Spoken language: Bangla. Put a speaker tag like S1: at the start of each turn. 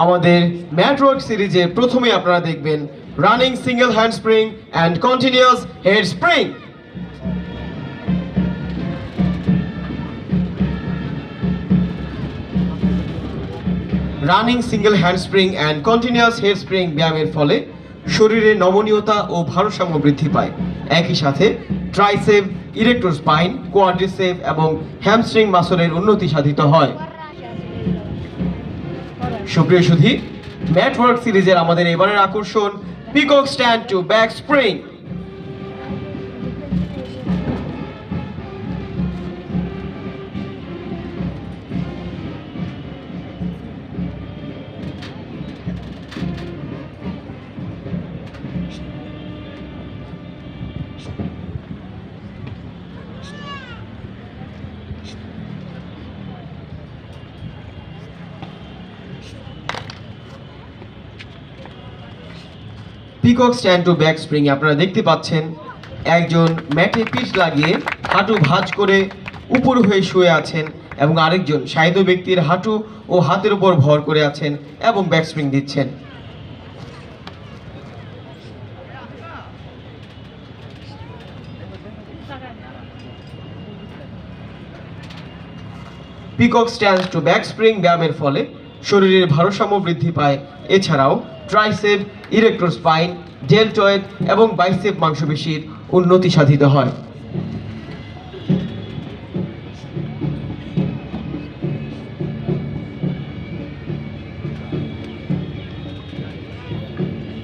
S1: আমাদের ম্যাটওয়ার্ক সিরিজে প্রথমে আপনারা দেখবেন running single hand spring and continuous head spring. Running single hand spring and continuous head spring ব্যায়ামের ফলে শরীরের নমনীয়তা ও ভারসাম্য বৃদ্ধি পায়। একই সাথে ট্রাইসেপ, ইরেক্টর স্পাইন, কোয়াড্রিসেপ এবং হ্যামস্ট্রিং মাসলের উন্নতি সাধিত হয়। সুপ্রিয় সুধী, ম্যাটওয়ার্ক সিরিজের আমাদের এবারের আকর্ষণ peacock stand to back spring. Peacock stand to back spring আপনারা দেখতে পাচ্ছেন একজন ম্যাটে পিঠ লাগিয়ে হাঁটু ভাঁজ করে উপর হয়ে শুয়ে আছেন এবং আরেকজন শায়িত ব্যক্তির হাঁটু ও হাতের উপর ভর করে আছেন এবং ব্যাক স্প্রিং দিচ্ছেন। Peacock stand to back spring ব্যায়ামের ফলে শরীরের ভারসাম্য বৃদ্ধি পায়। এছাড়াও ট্রাইসেপ, ইরেক্টর স্পাইন, ডেলটয়েড এবং বাইসেপ মাংসপেশির উন্নতি সাধিত হয়।